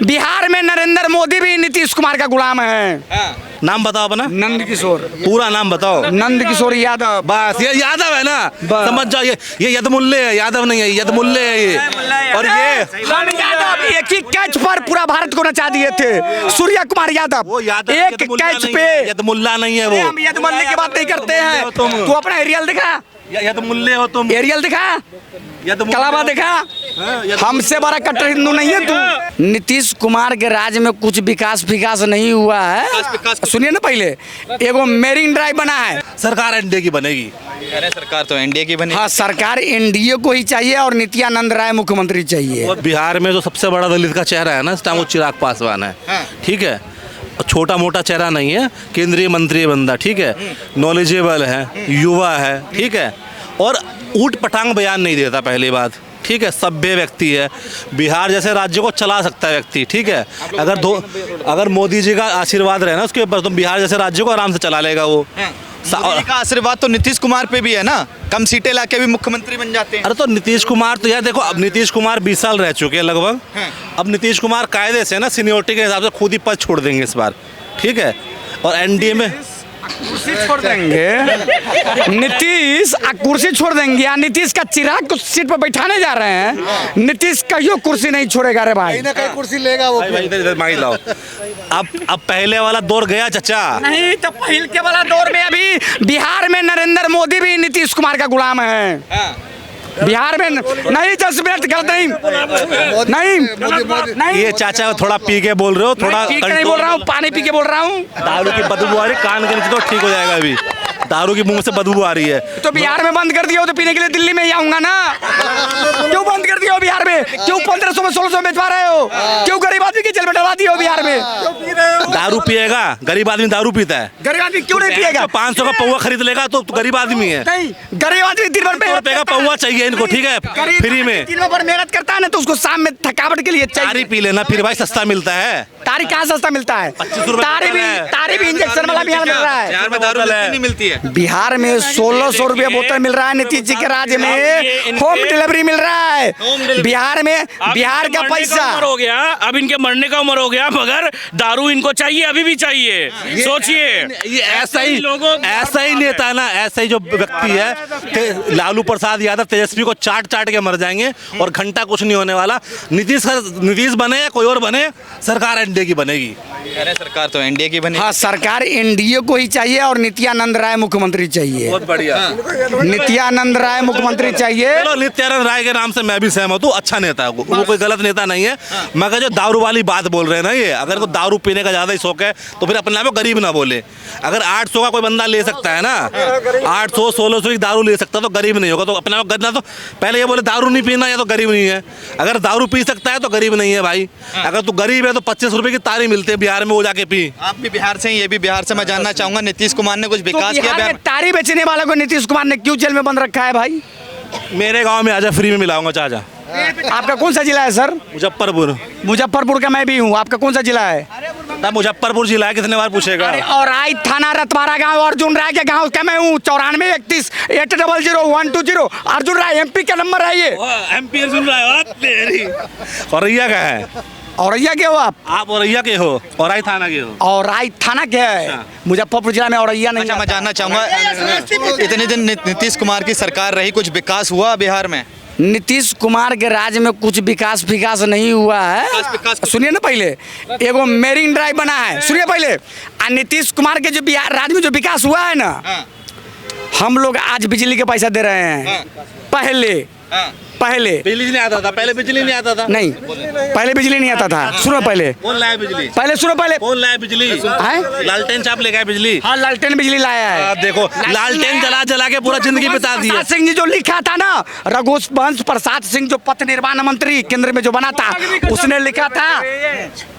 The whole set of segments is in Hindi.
बिहार में नरेंद्र मोदी भी नीतीश कुमार का गुलाम है। नाम बताओ अपना। नंद किशोर। पूरा नाम बताओ। नंद किशोर यादव। बस ये यादव है ना, समझ जाओ। ये यदमुल्ले है, यादव नहीं है, यदमुल्ले है ये। और ये हम यादव एक ही कैच पर पूरा भारत को नचा दिए थे। सूर्य कुमार यादव वो यादव एक यदमुल्ला कैच नहीं पे। है, यदमुल्ला नहीं है वो। हम यदमुल्ले की बात नहीं करते हैं। तू अपना एरियल दिखा, यदमुल्ले हो तुम। एरियल दिखा, यदमुल्ले कलाबा हो। देखा। हाँ, हमसे बड़ा कट्टर हिंदू नहीं है तू। नीतीश कुमार के राज में कुछ विकास नहीं हुआ है। सुनिए ना, पहले एगो मेरिन ड्राइव बना है। सरकार एनडीए की बनेगी। अरे सरकार तो एनडीए की बनी। हाँ, सरकार एनडीए को ही चाहिए और नित्यानंद राय मुख्यमंत्री चाहिए। और बिहार में जो सबसे बड़ा दलित का चेहरा है ना इस टाइम, वो चिराग पासवान है। ठीक है, छोटा मोटा चेहरा नहीं है, केंद्रीय मंत्री बंदा। ठीक है, नॉलेजेबल है, युवा है। ठीक है, और ऊट पटांग बयान नहीं देता, पहली बात। ठीक है, सभ्य व्यक्ति है, बिहार जैसे राज्य को चला सकता है व्यक्ति। ठीक है, अगर मोदी जी का आशीर्वाद रहे ना उसके ऊपर, तो बिहार जैसे राज्य को आराम से चला लेगा वो। मोदी का आशीर्वाद तो नीतीश कुमार पे भी है ना, कम सीटें लाके भी मुख्यमंत्री बन जाते हैं। अरे तो नीतीश कुमार तो यार देखो, अब नीतीश कुमार 20 साल रह चुके हैं लगभग। अब नीतीश कुमार कायदे से ना सीनियोरिटी के हिसाब से खुद ही पद छोड़ देंगे इस बार। ठीक है, और एनडीए में कुर्सी छोड़ देंगे। नीतीश कुर्सी छोड़ देंगे या नीतीश का चिराग को सीट पर बैठाने जा रहे हैं। नीतीश कहियो कुर्सी नहीं छोड़ेगा रे भाई। कहीं कुर्सी लेगा वो। भाई इधर माइक लाओ। अब पहले वाला दौर गया चाचा। नहीं तो पहले के वाला दौर में अभी बिहार में नरेंद्र मोदी भी नीतीश कुमार का गुलाम है। बिहार में नहीं, 10 मिनट गलत नहीं। ये चाचा थोड़ा पी के बोल रहे हो, थोड़ा पी के नहीं बोल रहा हूँ, पानी पी के बोल रहा हूँ। दारू की बदबू आ रही, कान के नीचे तो ठीक हो जाएगा। अभी दारू की मुंह से बदबू आ रही है। तो बिहार में बंद कर दिया हो तो पीने के लिए दिल्ली में ही आऊंगा ना। क्यों बंद कर दिया हो बिहार में? क्यों 1500 में 1600 बेचवा रहे हो? क्यों गरीब आदमी की जेल में डलवा दिया हो बिहार में? दारू पिएगा, गरीब आदमी दारू पीता है। गरीब आदमी क्यों नहीं पिएगा? 500 का पौवा खरीद लेगा तो गरीब आदमी है। नहीं, गरीब आदमी दिन भर ₹100 का पौवा चाहिए इनको। ठीक है, फ्री में। दिन भर मेहनत करता है ना, तो उसको शाम में थकावट के लिए तारी चाहिए। पी लेना फिर भाई, सस्ता मिलता है। तारी कहाँ सस्ता मिलता है? 25 रुपए तारी भी इंजेक्शन वाला बिहार में मिल रहा है। बिहार में दारू नहीं मिलती है। बिहार में 1600 रुपये बोतल मिल रहा है। नीतीश जी के राज्य में होम डिलीवरी मिल रहा है। बिहार में बिहार का पैसा हो गया, अब इनके मरने का उम्र हो गया, मगर दारू इनको चाहिए, अभी भी चाहिए। सोचिए, ये ऐसा ही नेता ना, ऐसा ही जो व्यक्ति है, लालू प्रसाद यादव तेजस्वी को चाट के मर जाएंगे और घंटा कुछ नहीं होने वाला। नीतीश बने या कोई और बने, सरकार एनडीए की बनेगी। अरे सरकार तो एनडीए की बनी। हाँ, सरकार एनडीए को ही चाहिए और नित्यानंद राय मुख्यमंत्री चाहिए। बहुत बढ़िया। नित्यानंद राय मुख्यमंत्री चाहिए। चलो, नित्यानंद राय के नाम से मैं भी सहमत हूँ। अच्छा नेता है वो, कोई गलत नेता नहीं है। मगर जो दारू वाली बात बोल रहे हैं ना, ये अगर को दारू पीने का ज्यादा ही शौक है तो फिर अपने आप गरीब ना बोले। अगर 800 का कोई बंदा ले सकता है ना, 800 1600 की दारू ले सकता है तो गरीब नहीं होगा। तो अपने आप गरीब ना, तो पहले ये बोले दारू नहीं पीना या तो गरीब नहीं है। अगर दारू पी सकता है तो गरीब नहीं है भाई। अगर तू गरीब है तो 25 रुपए की तारी मिलती है बिहार में, वो जाके पी। आप भी बिहार से हैं, ये भी बिहार से। मैं जानना चाहूंगा नीतीश कुमार ने कुछ विकास किया बिहार में तारी बेचने वालों को नीतीश कुमार ने क्यों जेल में बंद रखा है भाई? मेरे गांव में आजा, फ्री में मिलाऊंगा चाचा। आपका कौन सा जिला है सर? मुजफ्फरपुर का मैं भी हूँ। आपका कौन सा जिला है? मुजफ्फरपुर जिला है, कितने बार पूछेगा। और आई थाना रतवारा गांव अर्जुन राय के गांव का मैं हूँ। 94 31 800 120 अर्जुन राय एमपी का नंबर है ये। एमपी अर्जुन राय। औरैया का है। औरैया के हो आप औरैया के हो? औराई थाना के हो? औराई थाना के है, मुजफ्फरपुर जिला में औरैया नहीं। अच्छा, मैं जानना चाहूंगा, इतने दिन नीतीश कुमार की सरकार रही, कुछ विकास हुआ बिहार में? नीतीश कुमार के राज्य में कुछ विकास नहीं हुआ है। सुनिए ना, पहले एगो मेरिन ड्राइव बना है। सुनिए पहले, नीतीश कुमार के जो बिहार राज्य में जो विकास हुआ है ना, हम लोग आज बिजली के पैसा दे रहे हैं। पहले बिजली नहीं आता था। पहले बिजली नहीं आता था। नहीं, पहले बिजली नहीं आता था। सुनो पहले, कौन लाया बिजली? सुनो पहले, कौन लाया बिजली? लालटेन चाप ले गया बिजली। हाँ, लालटेन बिजली लाया है। आप देखो, लालटेन जला के पूरा जिंदगी बिता दी है। सिंह जी जो लिखा था ना, रघुवंश प्रसाद सिंह जो पथ निर्माण मंत्री केंद्र में जो बना था, उसने लिखा था,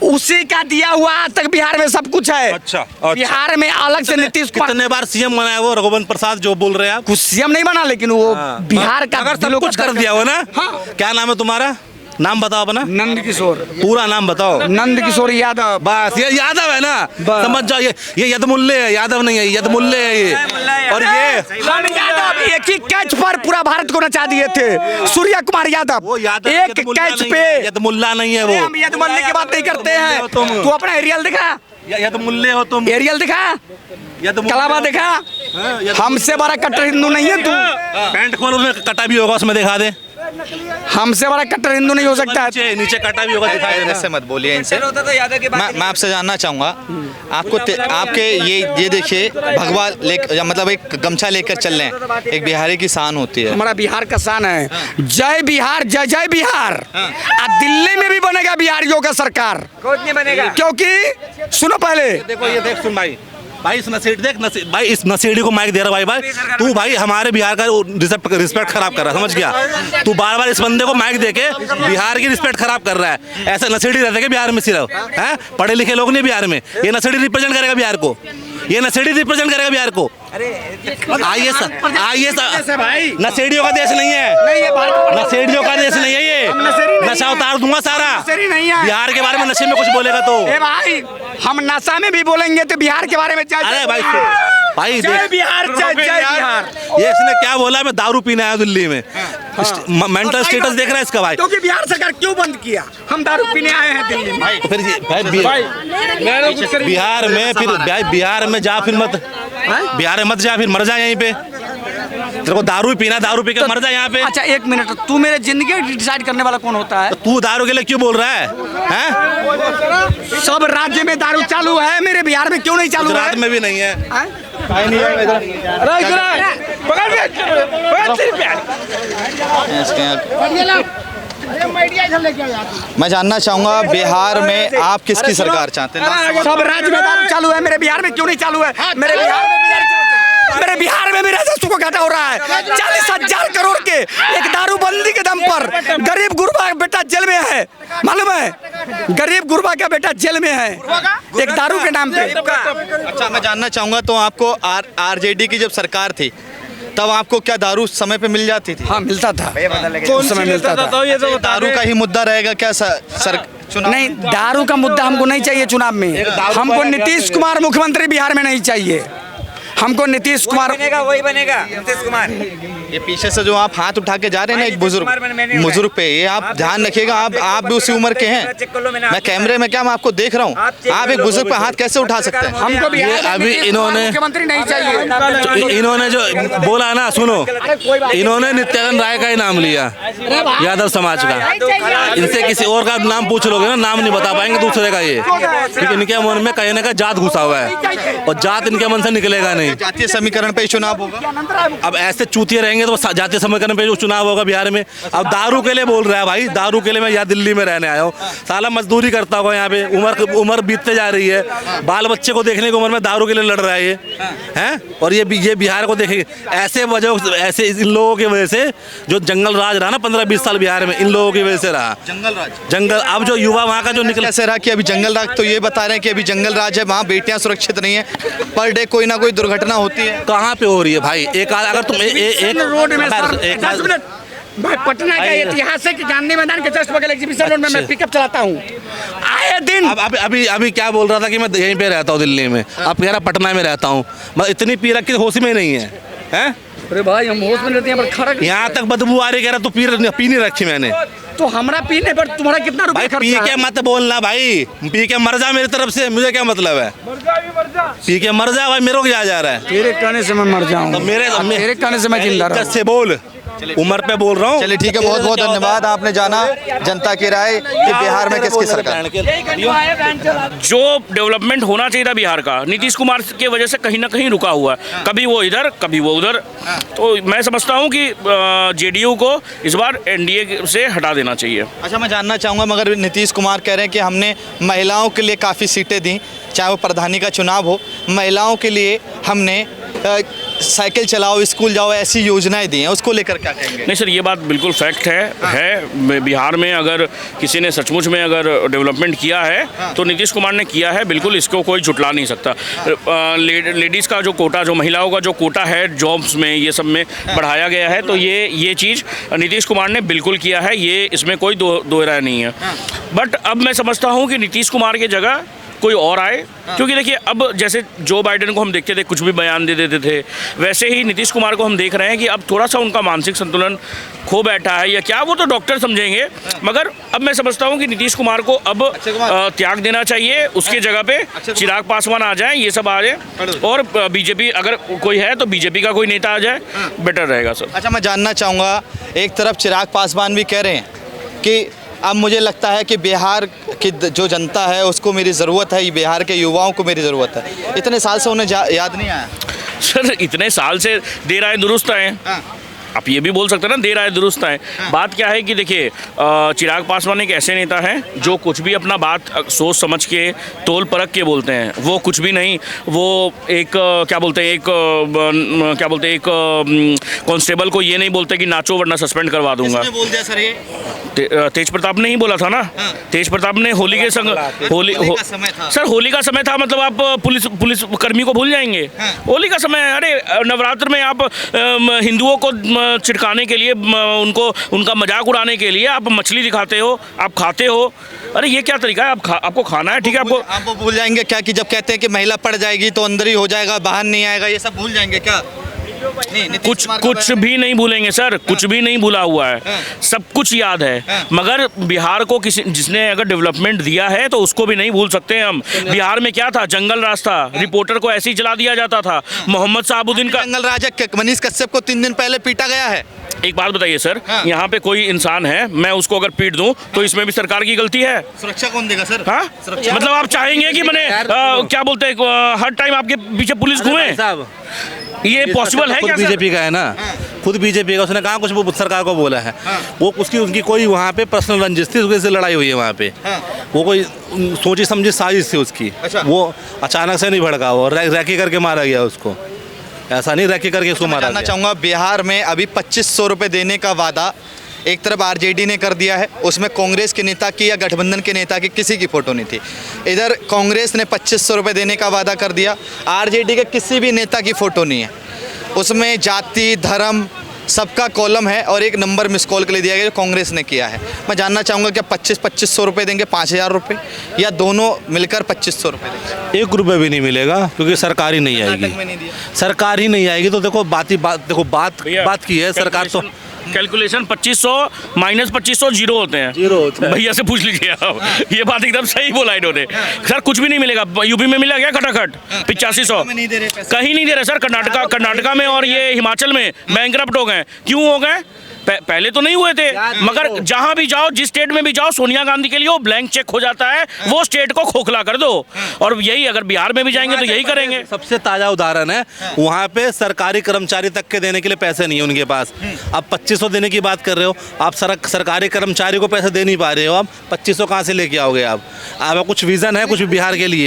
उसी का दिया हुआ आज तक बिहार में सब कुछ है। अच्छा। बिहार में अलग से नीतीश कुमार कितने बार सीएम बना है वो रघुवंश प्रसाद जो बोल रहे हैं आप? कुछ सीएम नहीं बना, लेकिन वो बिहार का सब कुछ कर दिया हो ना। हाँ। क्या नाम है तुम्हारा? नाम बताओ अपना, नंद किशोर, पूरा नाम बताओ। नंद किशोर यादव। बस ये यादव है ना, बस। समझ जाओ। ये यदमुल्ले है, यादव नहीं है, यदमुल्ले है ये। और ये हम यादव एक ही कैच पर पूरा भारत को नचा दिए थे, सूर्य कुमार यादव। वो यादव एक यदमुल्ला कैच नहीं पे। है, यदमुल्ला नहीं है वो। हम यदमुल्ले की बात नहीं करते हैं। तुम। तू अपना एरियल दिखा, यदमुल्ले हो तुम, एरियल दिखा, यदमुल्ले। कलावा दिखा। हाँ, यदमुल्ले। हमसे बड़ा कट्टर हिंदू नहीं है तू। पैंट खोल, उसमें कटा भी होगा, उसमें दिखा दे। हमसे बड़ा कट्टर हिंदू नहीं हो सकता है। नीचे नीचे कटा भी होगा, दिखाई दे। ऐसे मत बोलिए इनसे। मैं आपसे जानना चाहूँगा, आपके ये देखिए भगवा मतलब एक गमछा लेकर चल रहे हैं, एक बिहारी की शान होती है। हमारा बिहार का शान है, जय बिहार, जय जय बिहार। दिल्ली में भी बनेगा बिहारियों का सरकार, क्योंकि सुनो पहले। देखो ये देख, सुन भाई, भाई इस नशेड़ी देख, भाई इस नशेड़ी को माइक दे रहा भाई तू भाई हमारे बिहार का रिस्पेक्ट खराब कर रहा है, समझ गया? तू बार बार इस बंदे को माइक देके बिहार की रिस्पेक्ट खराब कर रहा है। ऐसे नशेड़ी रहते हैं बिहार में सिर्फ, हैं? पढ़े लिखे लोग नहीं बिहार में। ये नशेड़ी रिप्रेजेंट करेगा बिहार को, ये नशेड़ी रिप्रेजेंट करेगा बिहार को। आइए भाई, नशेड़ियों का देश नहीं है, नशेड़ियों का देश नहीं है ये। नशा उतार दूंगा सारा बिहार के बारे में। नशे में कुछ बोलेगा तो भाई हम नशा में भी बोलेंगे तो बिहार के बारे में। अरे भाई भाई जय बिहार, जय जय बिहार। ये इसने क्या बोला, मैं दारू पीने आया दिल्ली में। मेंटल स्टेटस देख रहा है इसका भाई। क्योंकि बिहार सरकार क्यों बंद किया? हम दारू पीने आए हैं दिल्ली में। तो फिर बिहार में, फिर बिहार में जा, फिर मत बिहार में मत जा, फिर मर जा यहीं पे। तेरे को दारू पीना, दारू पी के मर जा यहाँ पे। अच्छा एक मिनट, तू मेरे जिंदगी डिसाइड करने वाला कौन होता है? तू दारू के लिए क्यों बोल रहा है, हैं? सब राज्य में दारू चालू है, मेरे बिहार में क्यों नहीं चालू है? गुजरात में भी नहीं है। मैं जानना चाहूँगा बिहार में आप किसकी सरकार चाहते हैं? सब राज्य में दारू चालू है, मेरे बिहार में क्यों नहीं चालू है? मेरे बिहार में भी राजस्व को घाटा हो रहा है। 40,000 करोड़ के एक दारूबंदी के दम पर गरीब गुरबा का बेटा जेल में है, मालूम है? गरीब गुरबा का बेटा जेल में है एक दारू के नाम पे। अच्छा मैं जानना चाहूँगा, तो आपको आरजेडी की जब सरकार थी तब आपको क्या दारू समय पे मिल जाती थी? हाँ मिलता था, उस समय मिलता था। दारू का ही मुद्दा रहेगा क्या चुनाव? नहीं, दारू का मुद्दा हमको नहीं चाहिए चुनाव में। हमको नीतीश कुमार मुख्यमंत्री बिहार में नहीं चाहिए, हमको नीतीश कुमार वही बनेगा नीतीश कुमार। ये पीछे से जो आप हाथ उठा के जा रहे हैं ना एक बुजुर्ग पे, ये आप ध्यान रखिएगा, आप भी उसी उम्र के हैं। मैं कैमरे में क्या मैं आपको देख रहा हूँ, आप एक बुजुर्ग पे हाथ कैसे उठा सकते हैं? हमको ये अभी इन्होंने मुख्यमंत्री नहीं चाहिए। इन्होंने जो बोला ना, सुनो, इन्होंने नित्यानंद राय का ही नाम लिया, यादव समाज का। इनसे किसी और का नाम पूछ लोगे ना, नाम नहीं बता पाएंगे दूसरे का ये, क्योंकि इनके मन में कहीं ना कहीं जात घुसा हुआ है और जात इनके मन से निकलेगा नहीं। जातीय समीकरण पे चुनाव होगा। अब ऐसे चूतिए रहेंगे तो जातीय समीकरण पे जो चुनाव होगा बिहार में। अब दारू के लिए बोल रहा है भाई, दारू के लिए मैं यहाँ दिल्ली में रहने आया हूँ, साला मजदूरी करता होगा यहाँ पे, उम्र बीतते जा रही है, बाल बच्चे को देखने की उम्र में दारू के लिए लड़ रहा है ये, हैं? और ये बिहार को देखेंगे ऐसे इन लोगों की वजह से जो जंगल राज रहा ना 15-20 साल बिहार में, इन लोगों की वजह से रहा जंगल। अब जो युवा वहाँ का जो निकल ऐसे रहा कि अभी जंगल राज, तो ये बता रहे हैं कि अभी जंगल राज है, वहाँ बेटियां सुरक्षित नहीं है, पर डे कोई ना कोई दुर्घटना होती है। कहाँ पे हो रही है भाई? एक अगर तुम रोड में 10 मिनट भाई, पटना का ऐतिहासिक गांधी मैदान के जस्ट बगल एग्जीबिशन रोड में मैं पिकअप चलाता हूँ आए दिन। अभी क्या बोल रहा था कि मैं यहीं पे रहता हूँ दिल्ली में, अब कह रहा पटना में रहता हूँ। मैं इतनी पी रखी होश में नहीं है, हैं? अरे भाई हम होश में रहते हैं पर खड़ा यहाँ तक बदबू आ रही, कह रहा तू पी नहीं रखी मैंने। तो हमारा पीने पर तुम्हारा कितना रुपया भाई पी के मत बोलना भाई, पी के मर जा मेरी तरफ से, मुझे क्या मतलब है? पी के मर जा भाई, मेरे को क्या जा रहा है? तेरे कहने से मैं मर जाऊँ, तो तेरे कहने से मैं जिंदा रहूँ। से बोल, उम्र पे बोल रहा हूँ। चलिए ठीक है, बहुत बहुत धन्यवाद। आपने जाना जनता की राय कि बिहार में किसकी सरकार। जो डेवलपमेंट होना चाहिए था बिहार का, नीतीश कुमार के वजह से कहीं ना कहीं रुका हुआ है, कभी वो इधर कभी वो उधर। तो मैं समझता हूँ कि जेडीयू को इस बार एनडीए से हटा देना चाहिए। अच्छा मैं जानना चाहूँगा, मगर नीतीश कुमार कह रहे हैं कि हमने महिलाओं के लिए काफ़ी सीटें दी, चाहे वो प्रधानी का चुनाव हो, महिलाओं के लिए हमने साइकिल चलाओ, स्कूल जाओ, ऐसी योजनाएं दी हैं, उसको लेकर क्या कहेंगे? नहीं सर, ये बात बिल्कुल फैक्ट है बिहार में अगर किसी ने सचमुच में अगर डेवलपमेंट किया है तो नीतीश कुमार ने किया है, बिल्कुल इसको कोई झुटला नहीं सकता। लेडीज़ का जो कोटा, जो महिलाओं का जो कोटा है जॉब्स में, ये सब में बढ़ाया गया है, तो ये चीज़ नीतीश कुमार ने बिल्कुल किया है, ये इसमें कोई दो राय नहीं है। बट अब मैं समझता हूँ कि नीतीश कुमार की जगह कोई और आए, क्योंकि देखिए अब जैसे जो बाइडेन को हम देखते थे कुछ भी बयान दे देते थे, वैसे ही नीतीश कुमार को हम देख रहे हैं कि अब थोड़ा सा उनका मानसिक संतुलन खो बैठा है या क्या, वो तो डॉक्टर समझेंगे। मगर अब मैं समझता हूँ कि नीतीश कुमार को अब त्याग देना चाहिए, उसके जगह पे चिराग पासवान आ जाए, ये सब आ जाए, और बीजेपी अगर कोई है तो बीजेपी का कोई नेता आ जाए, बेटर रहेगा सर। अच्छा, मैं जानना चाहूँगा, एक तरफ चिराग पासवान भी कह रहे हैं कि अब मुझे लगता है कि बिहार की जो जनता है उसको मेरी ज़रूरत है, बिहार के युवाओं को मेरी ज़रूरत है। इतने साल से उन्हें याद नहीं आया? सर इतने साल से दे रहा है, दुरुस्त है। आप ये भी बोल सकते हैं ना, दे रहा है दुरुस्त है। बात क्या है कि देखिए चिराग पासवान एक ऐसे नेता हैं जो कुछ भी अपना बात सोच समझ के तोल परख के बोलते हैं, वो कुछ भी नहीं, वो एक क्या बोलते हैं, एक कांस्टेबल को ये नहीं बोलते कि नाचो वरना सस्पेंड करवा दूंगा। किसने बोल दिया सर ये? तेज प्रताप ने ही बोला था ना। तेज प्रताप ने होली के संग सर होली का समय था, मतलब आप पुलिस कर्मी को भूल जाएंगे? होली का समय है, अरे नवरात्र में आप हिंदुओं को छिड़काने के लिए, उनका मजाक उड़ाने के लिए आप मछली दिखाते हो, आप खाते हो। अरे ये क्या तरीका है? आपको खाना है, ठीक है, आप वो भूल जाएंगे क्या कि जब कहते हैं कि महिला पड़ जाएगी तो अंदर ही हो जाएगा, बाहर नहीं आएगा, ये सब भूल जाएंगे क्या? कुछ भी नहीं भूलेंगे सर, कुछ भी नहीं भूला हुआ है, सब कुछ याद है। मगर बिहार को किसी जिसने अगर डेवलपमेंट दिया है तो उसको भी नहीं भूल सकते हम। बिहार में क्या था? जंगल राज था, रिपोर्टर को ऐसे ही जला दिया जाता था। मोहम्मद साहबुद्दीन का जंगल राज है, मनीष कश्यप को 3 दिन पहले पीटा गया है। एक बात बताइए सर, यहाँ पे कोई इंसान है, मैं उसको अगर पीट दूं तो इसमें भी सरकार की गलती है? सुरक्षा कौन देगा सर? हाँ, मतलब आप चाहेंगे कि मैंने क्या बोलते हैं हर टाइम आपके पीछे पुलिस घूमे? ये पॉसिबल है क्या? बीजेपी का है ना, खुद बीजेपी का, उसने कहा कुछ वो सरकार को बोला है, वो उनकी कोई वहाँ पे पर्सनल रंजिश थी, उसकी लड़ाई हुई है वहाँ पे, वो कोई सोची समझी साजिश थी उसकी। वो अचानक से नहीं भड़का, वो रैकी करके मारा गया उसको, ऐसा नहीं रैकी करके उसको मारा गया। चाहूँगा बिहार में अभी 2500 रुपये देने का वादा एक तरफ आरजेडी ने कर दिया है, उसमें कांग्रेस के नेता की या गठबंधन के नेता की किसी की फ़ोटो नहीं थी। इधर कांग्रेस ने 2500 रुपये देने का वादा कर दिया, आरजेडी के किसी भी नेता की फ़ोटो नहीं है। उसमें जाति धर्म सबका कॉलम है और एक नंबर मिस कॉल के लिए दिया गया जो कांग्रेस ने किया है। मैं जानना चाहूँगा क्या 2500 रुपये देंगे, 5000 रुपये, या दोनों मिलकर 2500 रुपये देंगे? 1 रुपये भी नहीं मिलेगा, क्योंकि सरकार ही नहीं आएगी। सरकार ही नहीं आएगी तो देखो बात की है सरकार तो। कैलकुलेशन 2500 माइनस 2500 जीरो होते हैं, भैया से पूछ लीजिए आप। ये बात एकदम सही बोला इन्होंने। सर कुछ भी नहीं मिलेगा। यूपी में मिला क्या खटाखट 8500? कहीं नहीं दे रहे सर। कर्नाटका में और ये हिमाचल में बैंकरप्ट हो गए। क्यों हो गए? पहले तो नहीं हुए थे, मगर जहां भी जाओ, जिस स्टेट में भी जाओ, सोनिया गांधी के लिए वो ब्लैंक चेक हो जाता है, वो स्टेट को खोखला कर दो। और यही अगर बिहार में भी जाएंगे तो यही करेंगे। सबसे ताजा उदाहरण है, वहाँ पे सरकारी कर्मचारी तक के देने के लिए पैसे नहीं है उनके पास। अब 2500 देने की बात कर रहे हो आप, सरकारी कर्मचारी को पैसे दे नहीं पा रहे हो, आप 2500 कहाँ से लेके आओगे? आप कुछ विजन है कुछ बिहार के लिए?